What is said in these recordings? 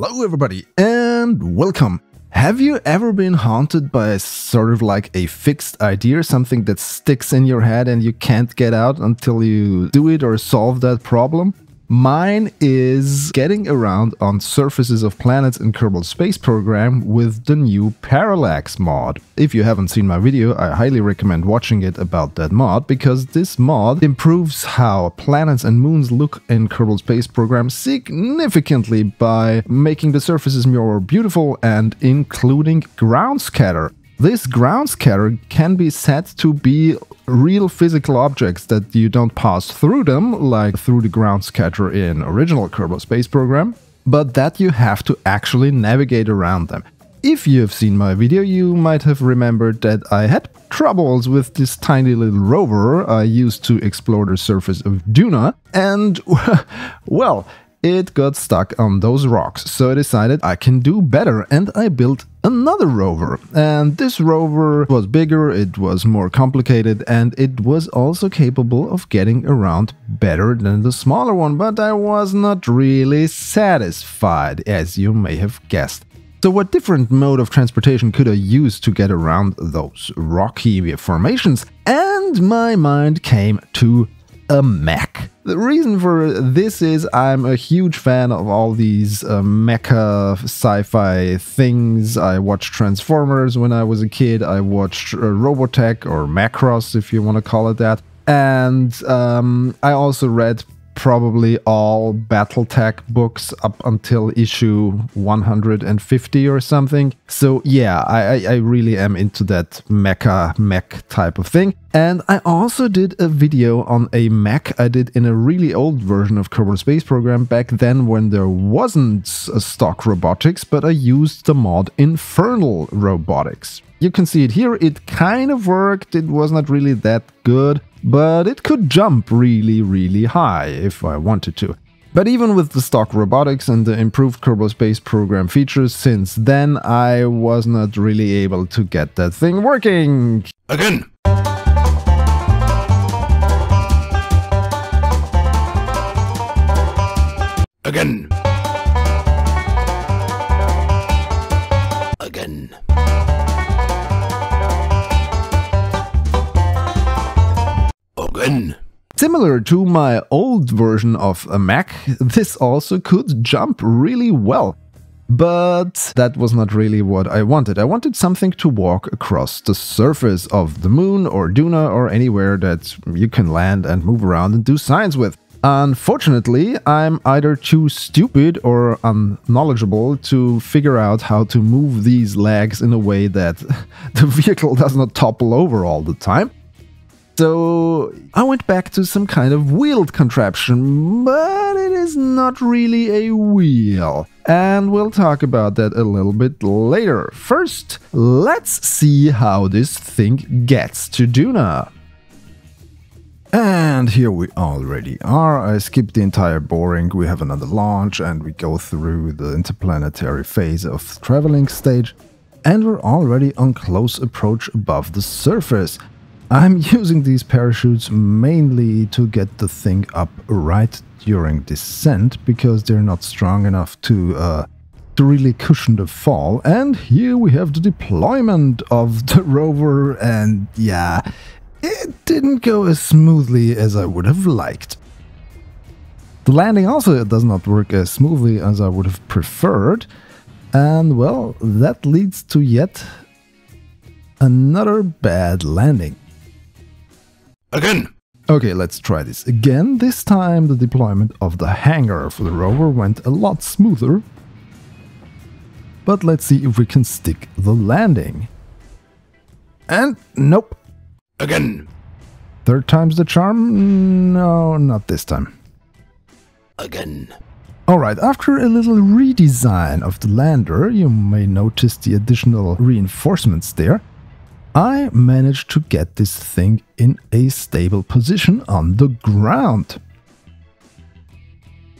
Hello everybody and welcome! Have you ever been haunted by sort of like a fixed idea, something that sticks in your head and you can't get out until you do it or solve that problem? Mine is getting around on surfaces of planets in Kerbal Space Program with the new Parallax mod. If you haven't seen my video, I highly recommend watching it about that mod, because this mod improves how planets and moons look in Kerbal Space Program significantly by making the surfaces more beautiful and including ground scatter. This ground scatter can be set to be real physical objects that you don't pass through them, like through the ground scatter in original Kerbal Space Program, but that you have to actually navigate around them. If you've seen my video, you might have remembered that I had troubles with this tiny little rover I used to explore the surface of Duna, and well, it got stuck on those rocks, so I decided I can do better, and I built another rover. And this rover was bigger, it was more complicated, and it was also capable of getting around better than the smaller one, but I was not really satisfied, as you may have guessed. So what different mode of transportation could I use to get around those rocky formations? And my mind came to a mech. The reason for this is I'm a huge fan of all these mecha sci-fi things. I watched Transformers when I was a kid, I watched Robotech or Macross if you want to call it that, and I also read probably all Battletech books up until issue 150 or something. So yeah, I really am into that mech type of thing. And I also did a video on a mech I did in a really old version of Kerbal Space Program back then when there wasn't stock robotics, but I used the mod Infernal Robotics. You can see it here, it kind of worked, it was not really that good, but it could jump really high if I wanted to. But even with the stock robotics and the improved Kerbal Space Program features since then, I was not really able to get that thing working. Again! Again! Again! Again. Similar to my old version of a mech, this also could jump really well. But that was not really what I wanted. I wanted something to walk across the surface of the moon or Duna or anywhere that you can land and move around and do science with. Unfortunately, I'm either too stupid or unknowledgeable to figure out how to move these legs in a way that the vehicle does not topple over all the time. So I went back to some kind of wheeled contraption, but it is not really a wheel. And we'll talk about that a little bit later. First, let's see how this thing gets to Duna. And here we already are. I skipped the entire boring, we have another launch and we go through the interplanetary phase of traveling stage. And we're already on close approach above the surface. I'm using these parachutes mainly to get the thing up right during descent, because they're not strong enough to really cushion the fall. And here we have the deployment of the rover, and yeah, it didn't go as smoothly as I would have liked. The landing also does not work as smoothly as I would have preferred, and well, that leads to yet another bad landing. Again! Okay, let's try this again. This time the deployment of the hangar for the rover went a lot smoother. But let's see if we can stick the landing. And nope. Again! Third time's the charm? No, not this time. Again. Alright, after a little redesign of the lander, you may notice the additional reinforcements there. I managed to get this thing in a stable position on the ground.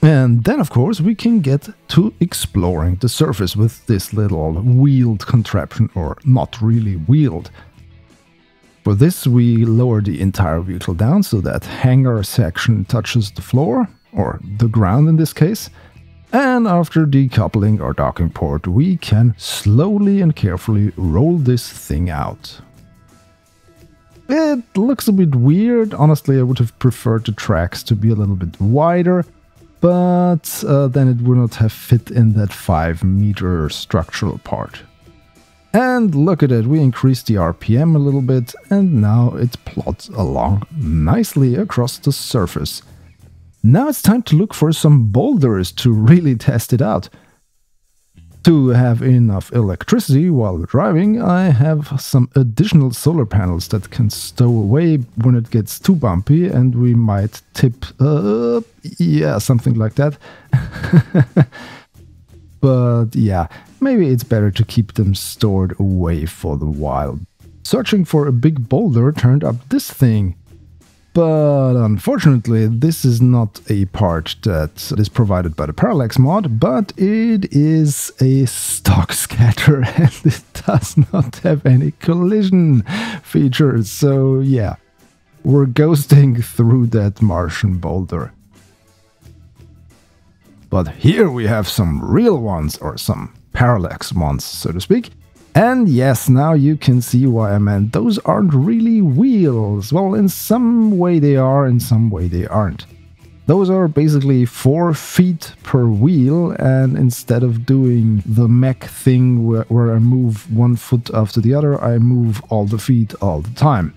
And then of course we can get to exploring the surface with this little wheeled contraption, or not really wheeled. For this we lower the entire vehicle down so that hangar section touches the floor, or the ground in this case. And after decoupling our docking port, we can slowly and carefully roll this thing out. It looks a bit weird. Honestly, I would have preferred the tracks to be a little bit wider, but then it would not have fit in that 5-meter structural part. And look at it, we increased the RPM a little bit, and now it plods along nicely across the surface. Now it's time to look for some boulders to really test it out. To have enough electricity while driving, I have some additional solar panels that can stow away when it gets too bumpy, and we might tip, yeah, something like that. But yeah, maybe it's better to keep them stored away for the while. Searching for a big boulder turned up this thing. But unfortunately, this is not a part that is provided by the Parallax mod, but it is a stock scatter and it does not have any collision features. So yeah, we're ghosting through that Martian boulder. But here we have some real ones, or some Parallax ones, so to speak. And yes, now you can see why I meant those aren't really wheels. Well, in some way they are, in some way they aren't. Those are basically 4 feet per wheel, and instead of doing the mech thing where I move 1 foot after the other, I move all the feet all the time.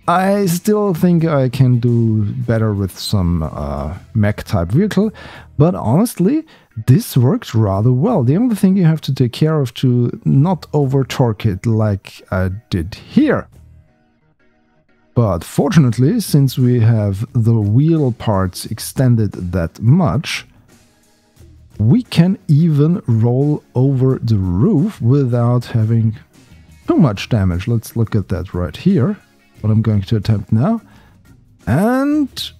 I still think I can do better with some mech type vehicle, but honestly, this worked rather well. The only thing you have to take care of to not over torque it like I did here. But fortunately, since we have the wheel parts extended that much, we can even roll over the roof without having too much damage. Let's look at that right here. What I'm going to attempt now. And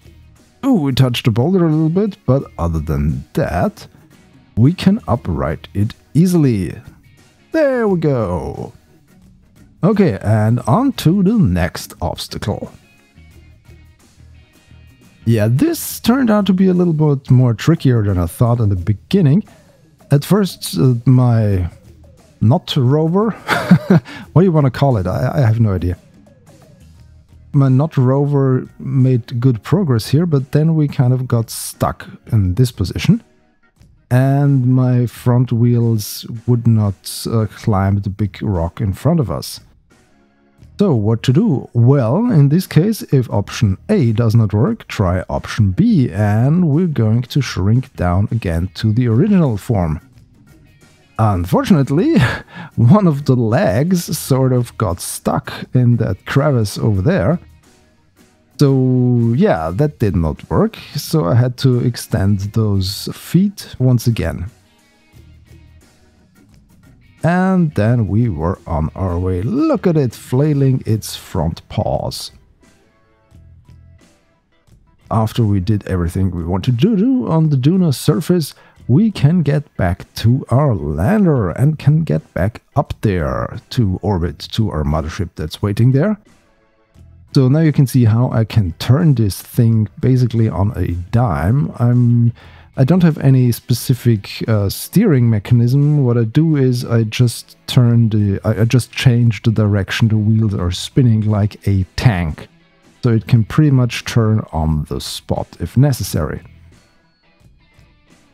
ooh, we touched the boulder a little bit, but other than that, we can upright it easily. There we go. Okay, and on to the next obstacle. Yeah, this turned out to be a little bit more trickier than I thought in the beginning. At first, my not rover, what do you want to call it? I have no idea. My not rover made good progress here, but then we kind of got stuck in this position. And my front wheels would not climb the big rock in front of us. So what to do? Well, in this case, if option A does not work, try option B, and we're going to shrink down again to the original form. Unfortunately, one of the legs sort of got stuck in that crevice over there. So yeah, that did not work, so I had to extend those feet once again. And then we were on our way. Look at it flailing its front paws. After we did everything we wanted to do on the Duna surface, we can get back to our lander and can get back up there to orbit to our mothership that's waiting there. So now you can see how I can turn this thing basically on a dime. I don't have any specific steering mechanism. What I do is I just change the direction the wheels are spinning like a tank. So it can pretty much turn on the spot if necessary.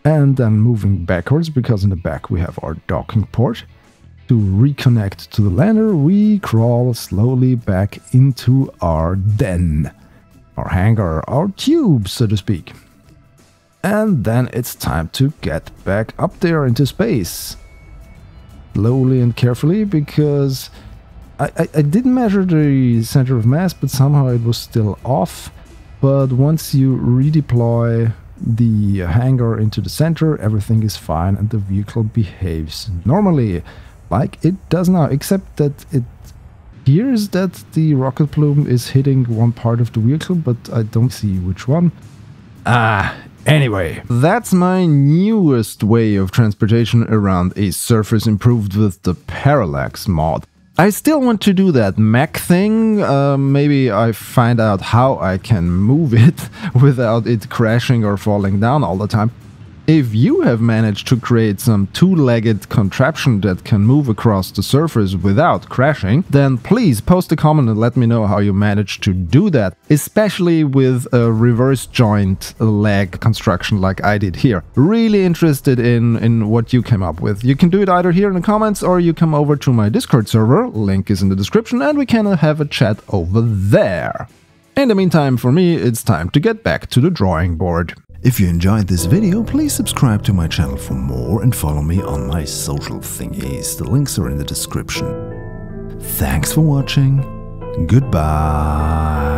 And then moving backwards, because in the back we have our docking port. To reconnect to the lander, we crawl slowly back into our den, our hangar, our tube, so to speak. And then it's time to get back up there into space. Slowly and carefully, because I did measure the center of mass, but somehow it was still off. But once you redeploy the hangar into the center, everything is fine and the vehicle behaves normally, like it does now, except that it appears that the rocket plume is hitting one part of the vehicle, but I don't see which one. Anyway, that's my newest way of transportation around a surface improved with the Parallax mod. I still want to do that mech thing. Maybe I find out how I can move it without it crashing or falling down all the time. If you have managed to create some two-legged contraption that can move across the surface without crashing, then please post a comment and let me know how you managed to do that, especially with a reverse joint leg construction like I did here. Really interested in what you came up with. You can do it either here in the comments or you come over to my Discord server, link is in the description, and we can have a chat over there. In the meantime, for me, it's time to get back to the drawing board. If you enjoyed this video, please subscribe to my channel for more and follow me on my social thingies. The links are in the description. Thanks for watching. Goodbye.